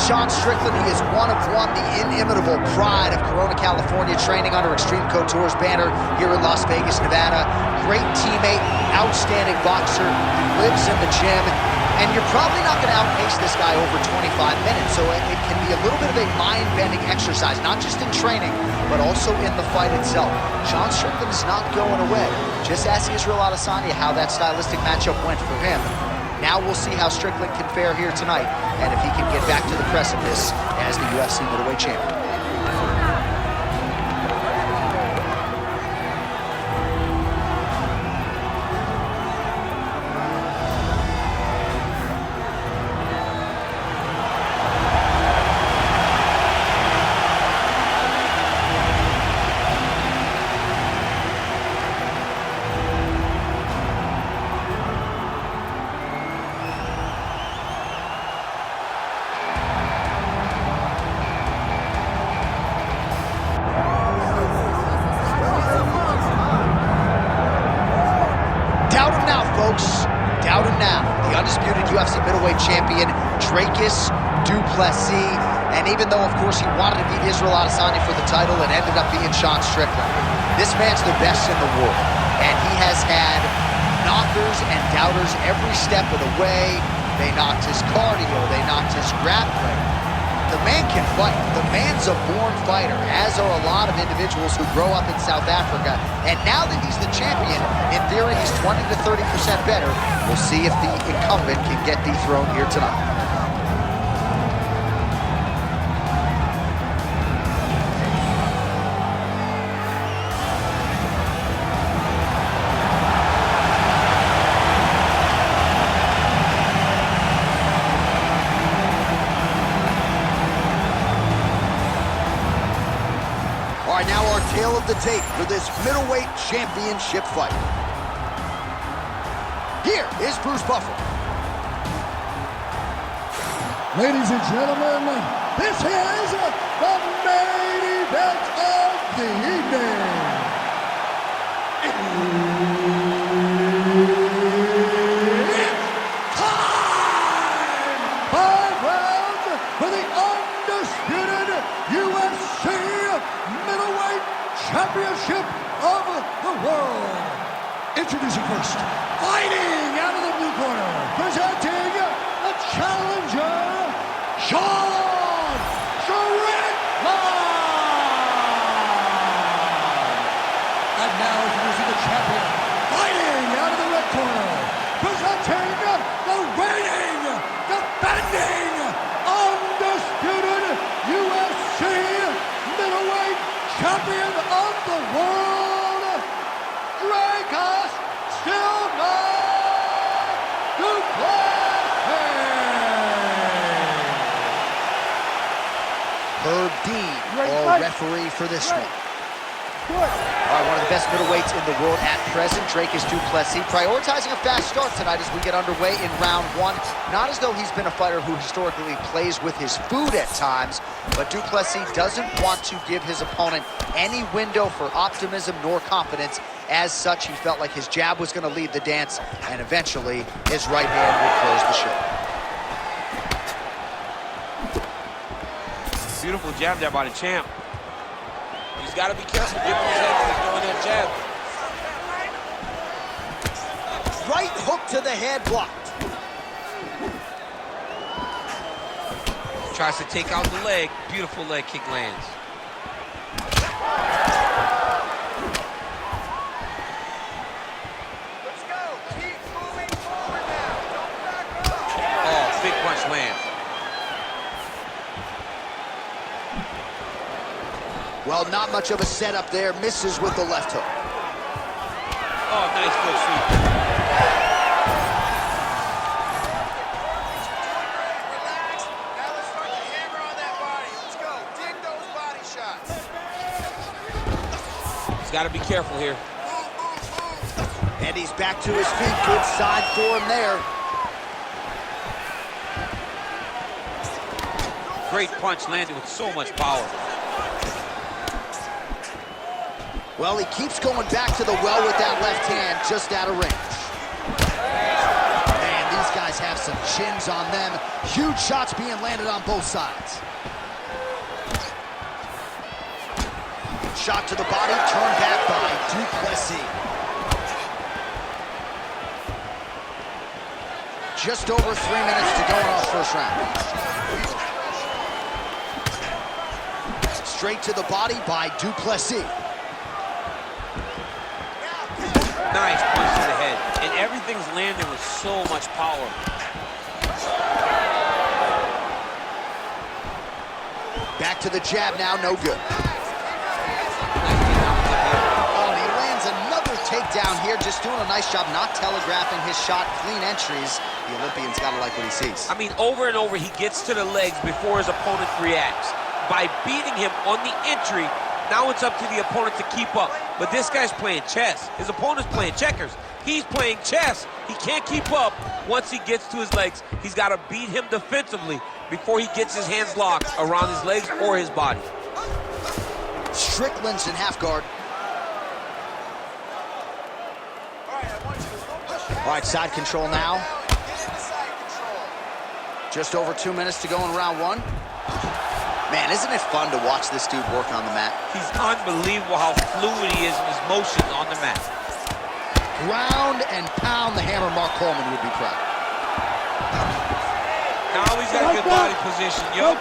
Sean Strickland. He is one of one, the inimitable pride of Corona, California, training under Extreme Couture's banner here in Las Vegas, Nevada. Great teammate, outstanding boxer, lives in the gym, and you're probably not going to outpace this guy over 25 minutes, so it can be a little bit of a mind-bending exercise, not just in training, but also in the fight itself. Sean Strickland is not going away. Just ask Israel Adesanya how that stylistic matchup went for him. Now we'll see how Strickland can fare here tonight, and if he can get back to the precipice as the UFC middleweight champion. Doubt him now. The undisputed UFC middleweight champion, Dricus Du Plessis. And even though, of course, he wanted to beat Israel Adesanya for the title, it ended up being Sean Strickland. This man's the best in the world. And he has had knockers and doubters every step of the way. They knocked his cardio. They knocked his grappling. The man can fight. The man's a born fighter, as are a lot of individuals who grow up in South Africa. And now that he's the champion, in theory, he's 20 to 30% better. We'll see if the incumbent can get dethroned here tonight. All right, now our tale of the tape for this middleweight championship fight. Here is Bruce Buffer. Ladies and gentlemen, this is the main event of the evening. It's time! 5 rounds for the undisputed UFC Middleweight Championship of the world. Introducing first, fighting out of the blue corner, presenting the challenger, Sean Strickland. And now introducing the champion, fighting out of the red corner, presenting the reigning, defending, undisputed UFC middleweight champion of the world, Dricus Du Plessis. Herb Dean, all referee for this one. All right, one of the best middleweights in the world at present, Dricus Du Plessis, prioritizing a fast start tonight as we get underway in round one. Not as though he's been a fighter who historically plays with his food at times, but Du Plessis doesn't want to give his opponent any window for optimism nor confidence. As such, he felt like his jab was going to lead the dance, and eventually his right hand would close the show. Beautiful jab there by the champ. He's got to be careful giving his head when he's throwing that jab. Right hook to the head, blocked. Tries to take out the leg. Beautiful leg kick lands. Let's go. Keep moving forward now. Don't back up. Oh, big punch lands. Well, not much of a setup there. Misses with the left hook. Oh, nice foot sweep. Relax. Now let's start to hammer on that body. Let's go. Dig those body shots. He's got to be careful here. And he's back to his feet. Good side for him there. Great punch landed with so much power. Well, he keeps going back to the well with that left hand, just out of range. Man, these guys guys have some chins on them. Huge shots being landed on both sides. Shot to the body, turned back by Du Plessis. Just over 3 minutes to go in our first round. Straight to the body by Du Plessis. Nice punch to the head. And everything's landing with so much power. Back to the jab now, no good. Oh, and he lands another takedown here, just doing a nice job not telegraphing his shot. Clean entries. The Olympian's got to like what he sees. I mean, over and over, he gets to the legs before his opponent reacts. By beating him on the entry, now it's up to the opponent to keep up. But this guy's playing chess. His opponent's playing checkers. He's playing chess. He can't keep up. Once he gets to his legs, he's got to beat him defensively before he gets his hands locked around his legs or his body. Strickland's in half guard. All right, side control now. Just over 2 minutes to go in round one. Man, isn't it fun to watch this dude work on the mat? He's unbelievable how fluid he is in his motion on the mat. Ground and pound the hammer. Mark Coleman would be proud. Now he's got a good body position, yo.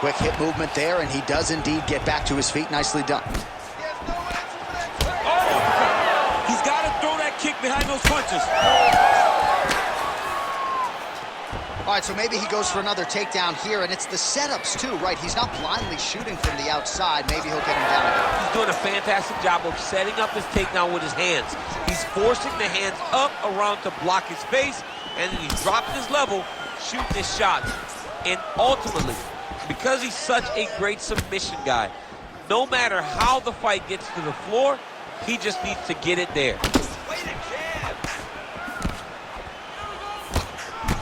Quick hip movement there, and he does indeed get back to his feet. Nicely done. Oh, he's got to throw that kick behind those punches. All right, so maybe he goes for another takedown here, and it's the setups too, right? He's not blindly shooting from the outside. Maybe he'll get him down again. He's doing a fantastic job of setting up his takedown with his hands. He's forcing the hands up around to block his face, and then he's dropping his level, shooting his shots. And ultimately, because he's such a great submission guy, no matter how the fight gets to the floor, he just needs to get it there.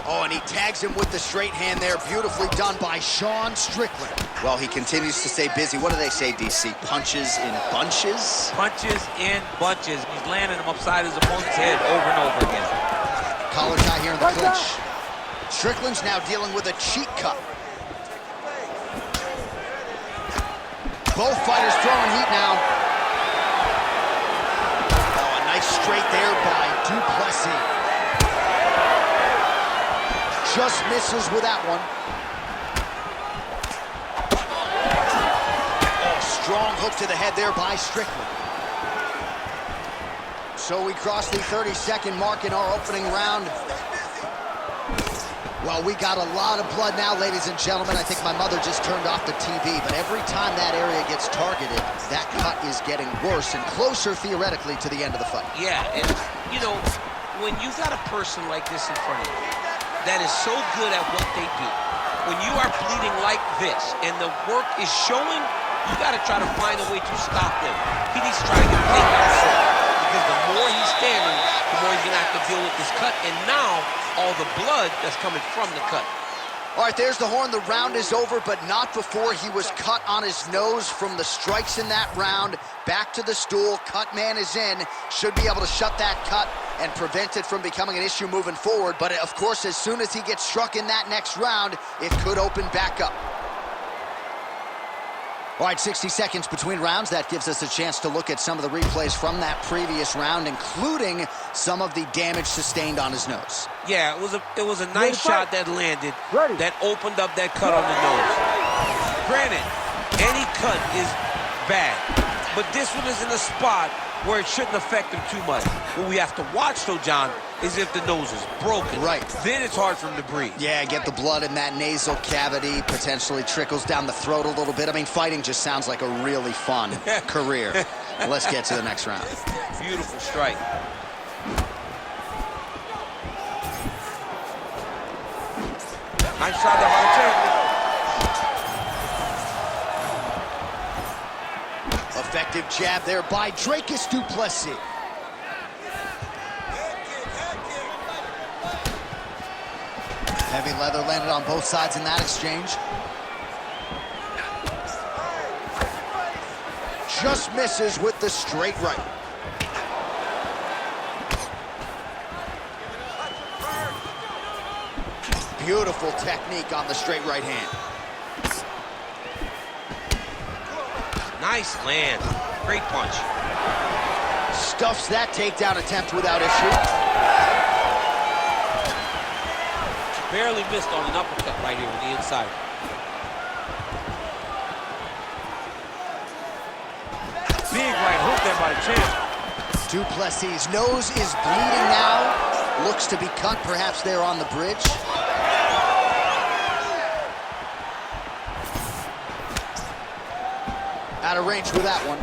Oh, and he tags him with the straight hand there. Beautifully done by Sean Strickland. Well, he continues to stay busy. What do they say, DC? Punches in bunches? Punches in bunches. He's landing them upside his opponent's head over and over again. Collar tie here in the clinch. Strickland's now dealing with a cheek cut. Both fighters throwing heat now. Oh, a nice straight there by Du Plessis. Just misses with that one. Oh, strong hook to the head there by Strickland. So we cross the 30-second mark in our opening round. Well, we got a lot of blood now, ladies and gentlemen. I think my mother just turned off the TV, but every time that area gets targeted, that cut is getting worse and closer, theoretically, to the end of the fight. Yeah, and, you know, when you got a person like this in front of you that is so good at what they do, when you are bleeding like this and the work is showing, you got to try to find a way to stop them. He needs to try to get a takedown shot, because the more he's standing, the more he's going to have to deal with this cut, and now all the blood that's coming from the cut. All right, there's the horn. The round is over, but not before he was cut on his nose from the strikes in that round. Back to the stool. Cut man is in. Should be able to shut that cut and prevent it from becoming an issue moving forward. But, of course, as soon as he gets struck in that next round, it could open back up. All right, 60 seconds between rounds. That gives us a chance to look at some of the replays from that previous round, including some of the damage sustained on his nose. Yeah, it was a nice shot that landed that opened up that cut on the nose. Granted, any cut is bad, but this one is in a spot where it shouldn't affect him too much. What we have to watch, though, John, is if the nose is broken. Right. Then it's hard for him to breathe. Yeah, get the blood in that nasal cavity, potentially trickles down the throat a little bit. I mean, fighting just sounds like a really fun career. Let's get to the next round. Beautiful strike. Nice shot to hard check. Effective jab there by Dricus Du Plessis. Heavy leather landed on both sides in that exchange. Just misses with the straight right. Beautiful technique on the straight right hand. Nice land. Great punch. Stuffs that takedown attempt without issue. Barely missed on an uppercut right here on the inside. Big right hook there by the champ. Du Plessis' nose is bleeding now. Looks to be cut, perhaps there on the bridge. Out of range with that one.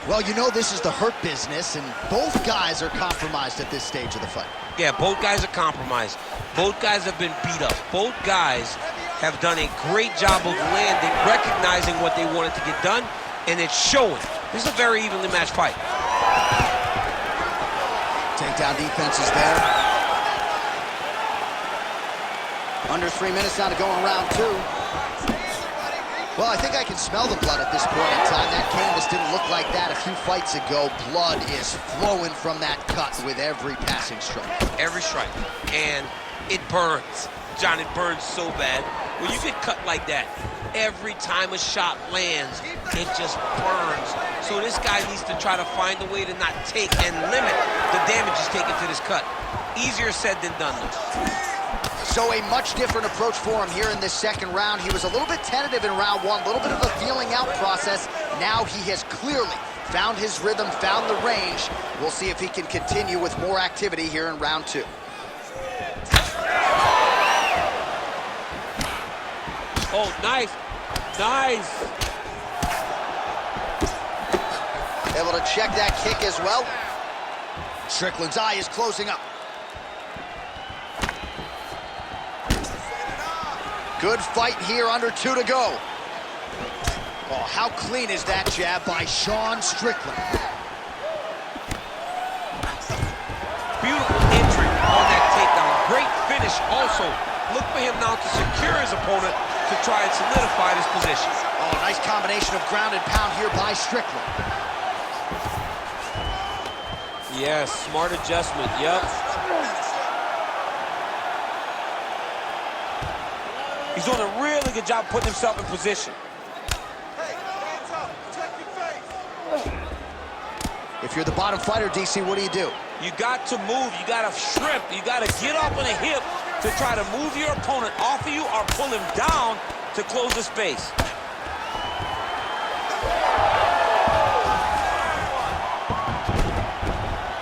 Well, you know this is the hurt business, and both guys are compromised at this stage of the fight. Yeah, both guys are compromised. Both guys have been beat up. Both guys have done a great job of landing, recognizing what they wanted to get done, and it's showing. This is a very evenly matched fight. Takedown defense is there. Under 3 minutes now to go in round 2. Well, I think I can smell the blood at this point in time. That canvas didn't look like that a few fights ago. Blood is flowing from that cut with every passing strike. Every strike. And it burns. John, it burns so bad. When you get cut like that, every time a shot lands, it just burns. So this guy needs to try to find a way to not take and limit the damage he's taken to this cut. Easier said than done, though. So a much different approach for him here in this second round. He was a little bit tentative in round 1, a little bit of a feeling out process. Now he has clearly found his rhythm, found the range. We'll see if he can continue with more activity here in round 2. Oh, nice. Nice. Able to check that kick as well. Strickland's eye is closing up. Good fight here, under 2 to go. Oh, how clean is that jab by Sean Strickland? Beautiful entry on that takedown. Great finish also. Look for him now to secure his opponent to try and solidify this position. Oh, nice combination of ground and pound here by Strickland. Yes, smart adjustment, yep. He's doing a really good job putting himself in position. Hey, hands up, protect your face. If you're the bottom fighter, DC, what do? You got to move, you got to shrimp, you got to get up on a hip to try to move your opponent off of you or pull him down to close the space.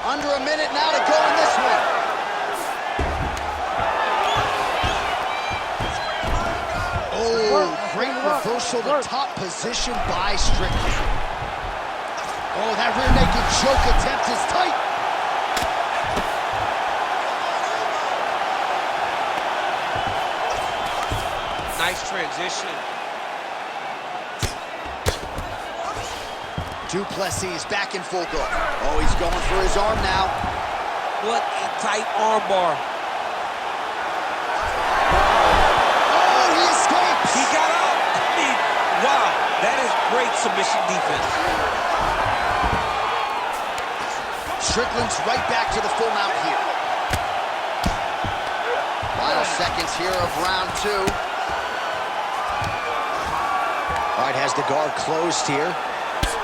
Under a minute now to go in this one. Oh, great reversal to top position by Strickland. Oh, that rear naked choke attempt is tight. Nice transition. Du Plessis back in full guard. Oh, he's going for his arm now. What a tight arm bar. Oh, he escapes. He got out. I mean, wow, that is great submission defense. Strickland's right back to the full mount here. Final seconds here of round 2. All right, has the guard closed here.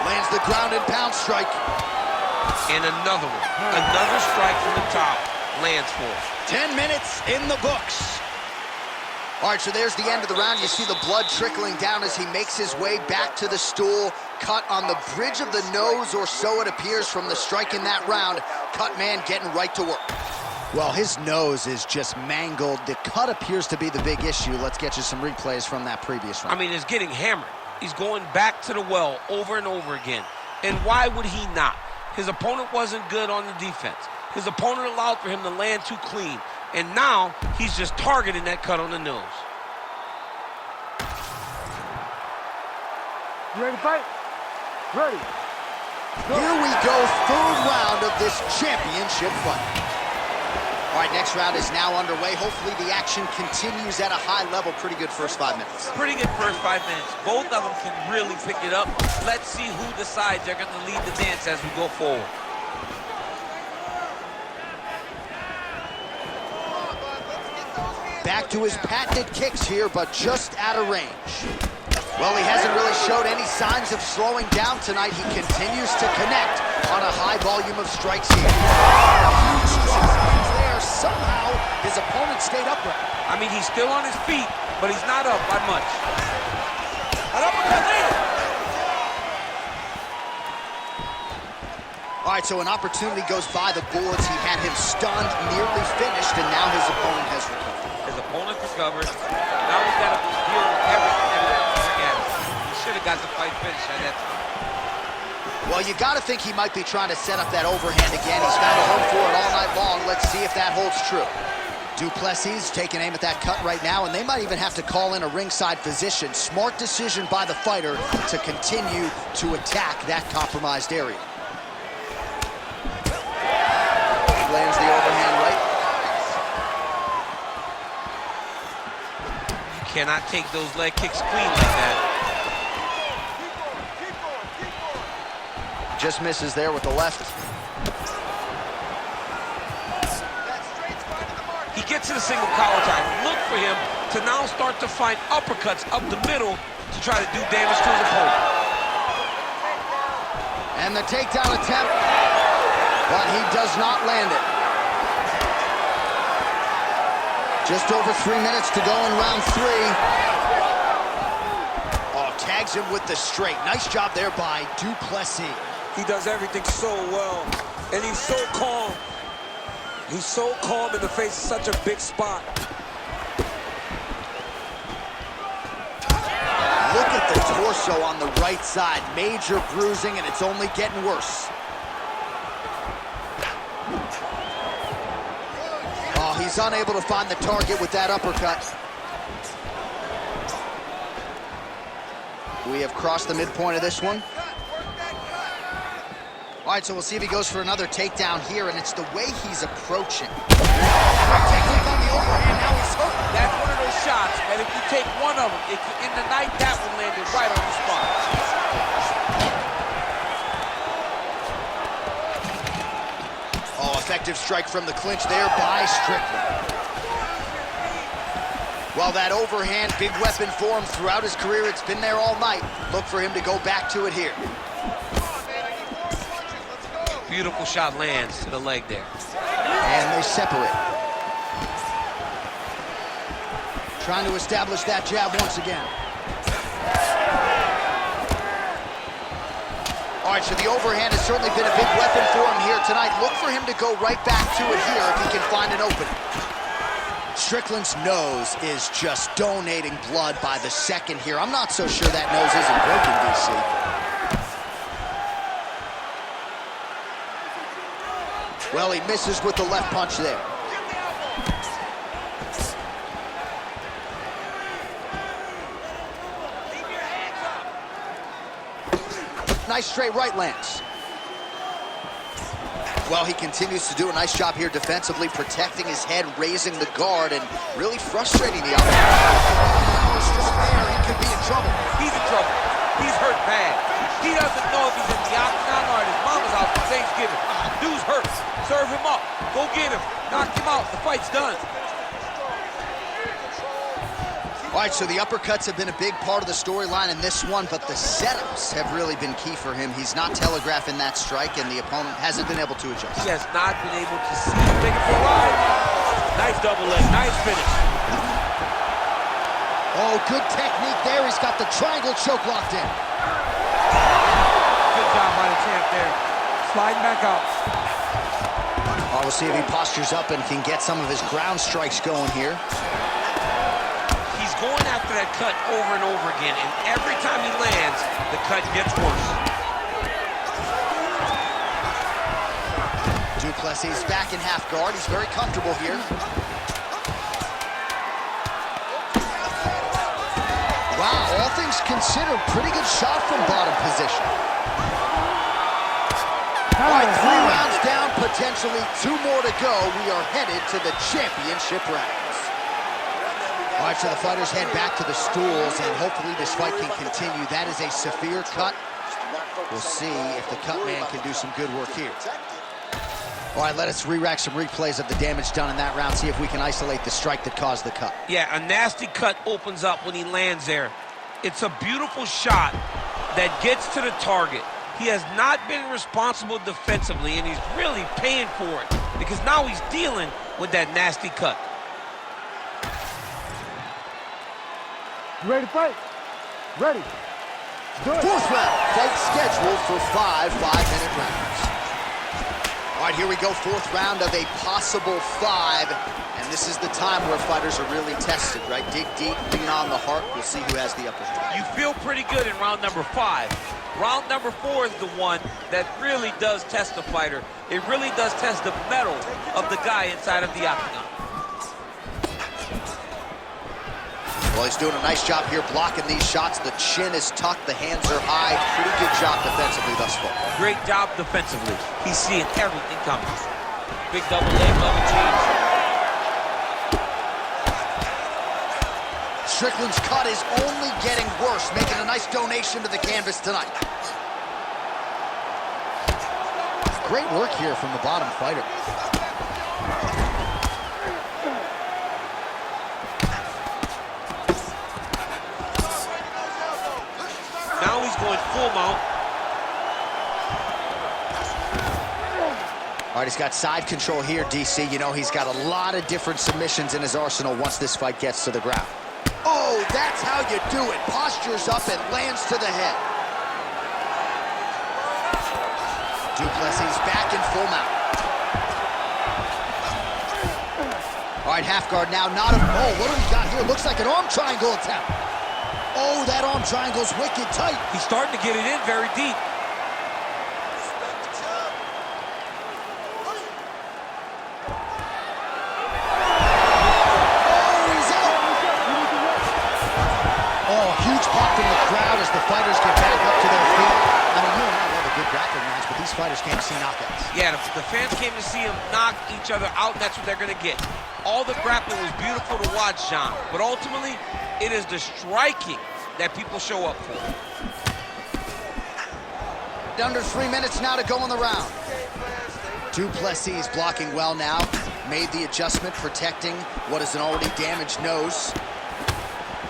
Lands the ground and pound strike. And another one. Another strike from the top. Lands for him. 10 minutes in the books. All right, so there's the end of the round. You see the blood trickling down as he makes his way back to the stool. Cut on the bridge of the nose, or so it appears from the strike in that round. Cut man getting right to work. Well, his nose is just mangled. The cut appears to be the big issue. Let's get you some replays from that previous round. I mean, it's getting hammered. He's going back to the well over and over again. And why would he not? His opponent wasn't good on the defense. His opponent allowed for him to land too clean. And now he's just targeting that cut on the nose. You ready to fight? Ready. Here we go, third round of this championship fight. All right, next round is now underway. Hopefully the action continues at a high level. Pretty good first 5 minutes. Pretty good first 5 minutes. Both of them can really pick it up. Let's see who decides they're going to lead the dance as we go forward. Back to his patented kicks here, but just out of range. Well, he hasn't really showed any signs of slowing down tonight. He continues to connect on a high volume of strikes here. Huge strikes there. Somehow, his opponent stayed upright. I mean, he's still on his feet, but he's not up by much. An uppercut landed. All right, so an opportunity goes by the boards. He had him stunned, nearly finished, and now his opponent has recovered. His opponent recovered. Now he's got to deal with everything. Should have got the fight finished at that time. Well, you got to think he might be trying to set up that overhand again. He's found a home for it all night long. Let's see if that holds true. Du Plessis taking aim at that cut right now, and they might even have to call in a ringside physician. Smart decision by the fighter to continue to attack that compromised area. Lands the overhand right. You cannot take those leg kicks clean like that. Just misses there with the left. He gets to the single collar tie. Look for him to now start to find uppercuts up the middle to try to do damage to his opponent. And the takedown attempt, but he does not land it. Just over 3 minutes to go in round 3. Oh, tags him with the straight. Nice job there by Du Plessis. He does everything so well, and he's so calm. He's so calm in the face of such a big spot. Look at the torso on the right side. Major bruising, and it's only getting worse. Oh, he's unable to find the target with that uppercut. We have crossed the midpoint of this one. All right, so we'll see if he goes for another takedown here, and it's the way he's approaching. Technique on the overhand, now he's hurt. That's one of those shots, and if you take one of them, if you in the night, that one landed right on the spot. Oh, effective strike from the clinch there by Strickland. Well, that overhand, big weapon for him throughout his career. It's been there all night. Look for him to go back to it here. Beautiful shot lands to the leg there. And they separate. Trying to establish that jab once again. All right, so the overhand has certainly been a big weapon for him here tonight. Look for him to go right back to it here if he can find an opening. Strickland's nose is just donating blood by the second here. I'm not so sure that nose isn't broken, DC. Well, he misses with the left punch there. Nice straight right lands. Well, he continues to do a nice job here defensively, protecting his head, raising the guard, and really frustrating the opponent. He could be in trouble. He's in trouble. He's hurt bad. He doesn't know if he's in the octagon or at his mama's house for Thanksgiving. Dude's hurt. Serve him up. Go get him. Knock him out. The fight's done. All right, so the uppercuts have been a big part of the storyline in this one, but the setups have really been key for him. He's not telegraphing that strike, and the opponent hasn't been able to adjust. He has not been able to see him take it for a ride. Nice double leg. Nice finish. Oh, good technique there. He's got the triangle choke locked in. Good job by the champ there. Sliding back out. Oh, we'll see if he postures up and can get some of his ground strikes going here. He's going after that cut over and over again, and every time he lands, the cut gets worse. Du Plessis is back in half guard. He's very comfortable here. Wow, all things considered, pretty good shot from bottom position. All right, 3 rounds down, potentially 2 more to go. We are headed to the championship rounds. All right, so the fighters head back to the stools, and hopefully this fight can continue. That is a severe cut. We'll see if the cut man can do some good work here. All right, let us re-rack some replays of the damage done in that round, see if we can isolate the strike that caused the cut. Yeah, a nasty cut opens up when he lands there. It's a beautiful shot that gets to the target. He has not been responsible defensively, and he's really paying for it because now he's dealing with that nasty cut. You ready to fight? Ready. Do it. 4th round, fight scheduled for 5 5-minute rounds. All right, here we go, 4th round of a possible 5. And this is the time where fighters are really tested, right? Dig deep, lean on the heart. We'll see who has the upper hand. You feel pretty good in round number 5. Round number 4 is the one that really does test the fighter. It really does test the mettle of the guy inside of the octagon. Well, he's doing a nice job here blocking these shots. The chin is tucked, the hands are high. Pretty good job defensively thus far. Great job defensively. He's seeing everything coming. Big double leg, double change. Strickland's cut is only getting worse, making a nice donation to the canvas tonight. Great work here from the bottom fighter. Now he's going full mount. All right, he's got side control here, DC. You know, he's got a lot of different submissions in his arsenal once this fight gets to the ground. Oh, that's how you do it. Postures up and lands to the head. Du Plessis back in full mount. All right, half guard now, not a... Oh, what do we got here? Looks like an arm triangle attempt. Oh, that arm triangle's wicked tight. He's starting to get it in very deep. Oh, huge pop from the crowd as the fighters get back up to their feet. I mean, you and I love a good grappling match, but these fighters came to see knockouts. Yeah, the fans came to see him knock each other out, and that's what they're going to get. All the grappling was beautiful to watch, Sean, but ultimately, it is the striking that people show up for. Under 3 minutes now to go in the round. Du Plessis blocking well now. Made the adjustment, protecting what is an already damaged nose.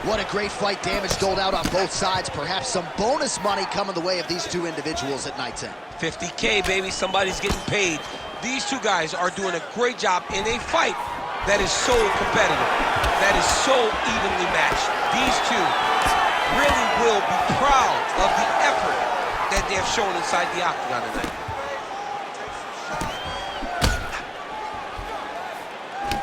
What a great fight. Damage doled out on both sides. Perhaps some bonus money coming the way of these two individuals at night's end. 50K, baby. Somebody's getting paid. These two guys are doing a great job in a fight that is so competitive, that is so evenly matched. These two really will be proud of the effort that they have shown inside the octagon tonight.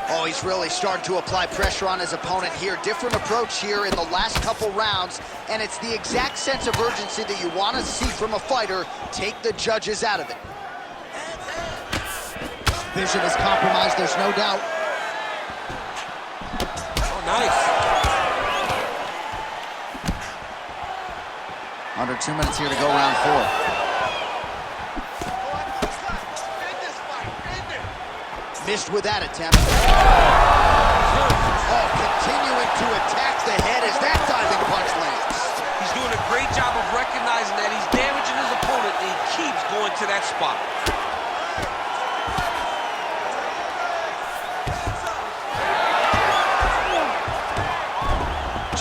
Oh, he's really starting to apply pressure on his opponent here. Different approach here in the last couple rounds, and it's the exact sense of urgency that you want to see from a fighter. Take the judges out of it. Vision is compromised, there's no doubt. Oh, nice. Under 2 minutes here to go, round 4. Missed with that attempt. Oh, continuing to attack the head as that diving punch lands. He's doing a great job of recognizing that he's damaging his opponent, and he keeps going to that spot.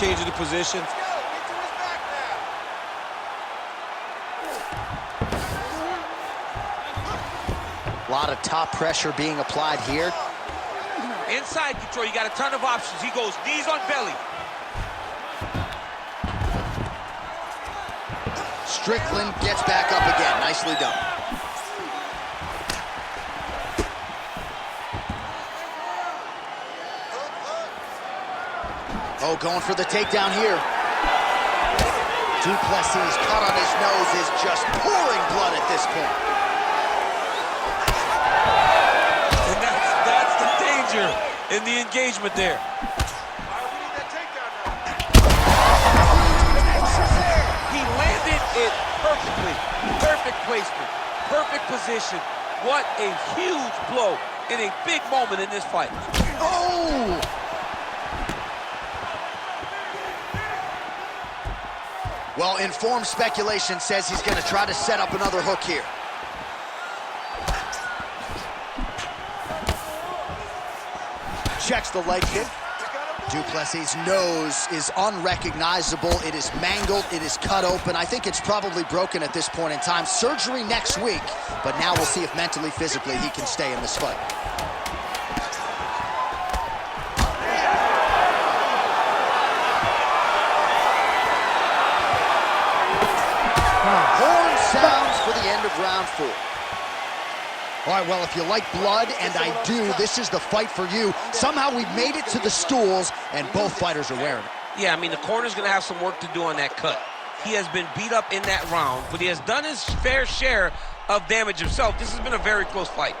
Changing the position. A lot of top pressure being applied here. Inside control, you got a ton of options. He goes knees on belly. Strickland gets back up again. Nicely done. Oh, going for the takedown here. Du Plessis' cut on his nose is just pouring blood at this point. And that's the danger in the engagement there. He landed it perfectly. Perfect placement. perfect position. What a huge blow in a big moment in this fight. Oh! Well, informed speculation says he's going to try to set up another hook here. Checks the leg kick. Du Plessis' nose is unrecognizable. It is mangled. It is cut open. I think it's probably broken at this point in time. Surgery next week, but now we'll see if mentally, physically, he can stay in this fight. Horn sounds for the end of round 4. All right, well, if you like blood, and I do, this is the fight for you. Somehow we've made it to the stools, and both fighters are wearing it. Yeah, I mean, the corner's going to have some work to do on that cut. He has been beat up in that round, but he has done his fair share of damage himself. This has been a very close fight.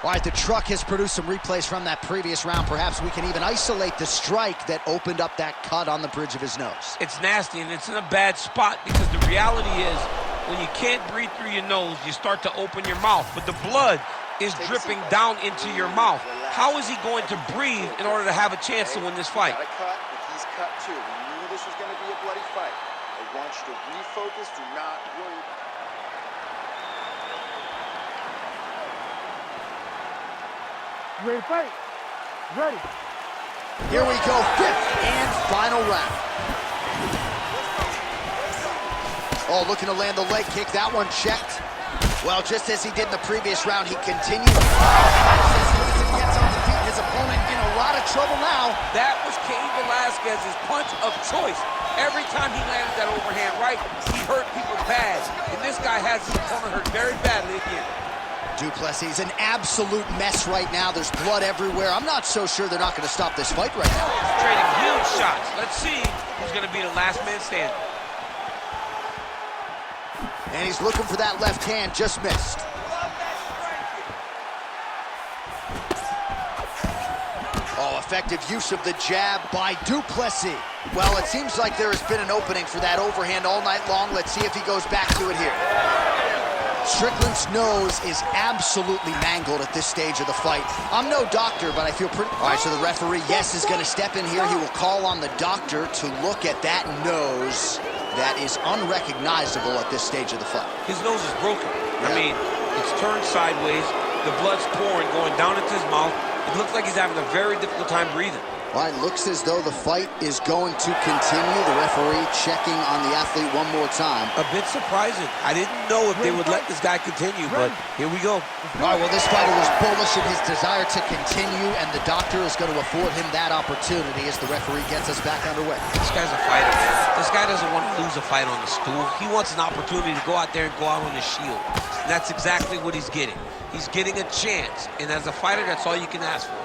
All right, the truck has produced some replays from that previous round. Perhaps we can even isolate the strike that opened up that cut on the bridge of his nose. It's nasty, and it's in a bad spot because the reality is when you can't breathe through your nose, you start to open your mouth, but the blood is dripping down into your mouth. How is he going to breathe in order to have a chance to win this fight? Got a cut, but he's cut too. We knew this was going to be a bloody fight. I want you to refocus. Do not worry. Ready to fight? Ready. Here we go, 5th and final round. Oh, looking to land the leg kick. That one checked. Well, just as he did in the previous round, he continued. He gets on the feet. His opponent in a lot of trouble now. That was Cain Velasquez's punch of choice. Every time he landed that overhand right, he hurt people bad. And this guy has his opponent hurt very badly again. Du Plessis, an absolute mess right now. There's blood everywhere. I'm not so sure they're not going to stop this fight right now. He's trading huge shots. Let's see who's going to be the last man standing. And he's looking for that left hand, just missed. Oh, effective use of the jab by Du Plessis. Well, it seems like there has been an opening for that overhand all night long. Let's see if he goes back to it here. Strickland's nose is absolutely mangled at this stage of the fight. I'm no doctor, but I feel pretty... All right, so the referee, yes, is going to step in here. He will call on the doctor to look at that nose that is unrecognizable at this stage of the fight. His nose is broken. I mean, it's turned sideways. The blood's pouring, going down into his mouth. It looks like he's having a very difficult time breathing. All right, looks as though the fight is going to continue. The referee checking on the athlete one more time. A bit surprising. I didn't know if they would let this guy continue, but here we go. All right, well, this fighter was bullish in his desire to continue, and the doctor is going to afford him that opportunity as the referee gets us back underway. This guy's a fighter, man. This guy doesn't want to lose a fight on the stool. He wants an opportunity to go out there and go out on the shield. And that's exactly what he's getting. He's getting a chance, and as a fighter, that's all you can ask for.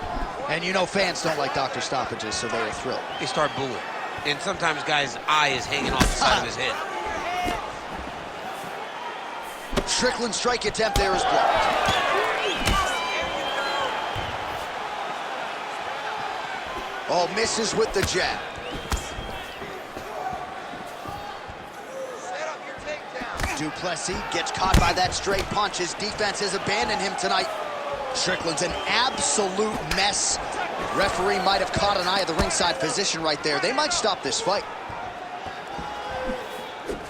And you know fans don't like doctor stoppages, so they're thrilled. They start booing. And sometimes guy's eye is hanging off the side of his head. Strickland's strike attempt there is blocked. Oh, misses with the jab. Set up your takedown. Du Plessis gets caught by that straight punch. His defense has abandoned him tonight. Strickland's an absolute mess. Referee might have caught an eye of the ringside position right there. They might stop this fight.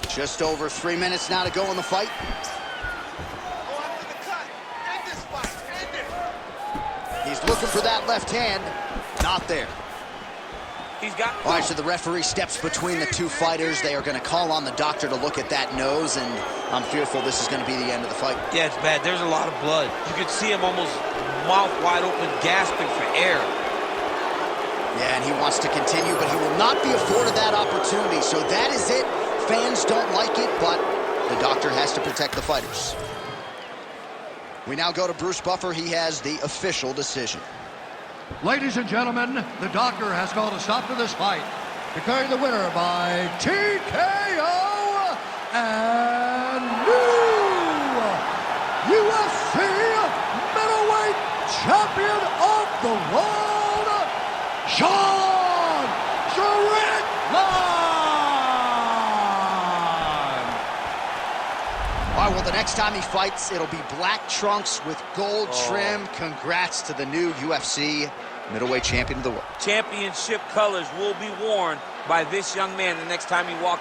Just over 3 minutes now to go in the fight. Go after the cut. End this fight. End it. He's looking for that left hand. Not there. He's got... All right, so the referee steps between the two fighters. They are going to call on the doctor to look at that nose, and I'm fearful this is going to be the end of the fight. Yeah, it's bad. There's a lot of blood. You could see him almost mouth wide open, gasping for air. Yeah, and he wants to continue, but he will not be afforded that opportunity. So that is it. Fans don't like it, but the doctor has to protect the fighters. We now go to Bruce Buffer. He has the official decision. Ladies and gentlemen, the doctor has called a stop to this fight, declaring the winner by TKO and new UFC Middleweight Champion of the World, Sean Strickland! the next time he fights, it'll be black trunks with gold trim. Congrats to the new UFC middleweight champion of the world. Championship colors will be worn by this young man the next time he walks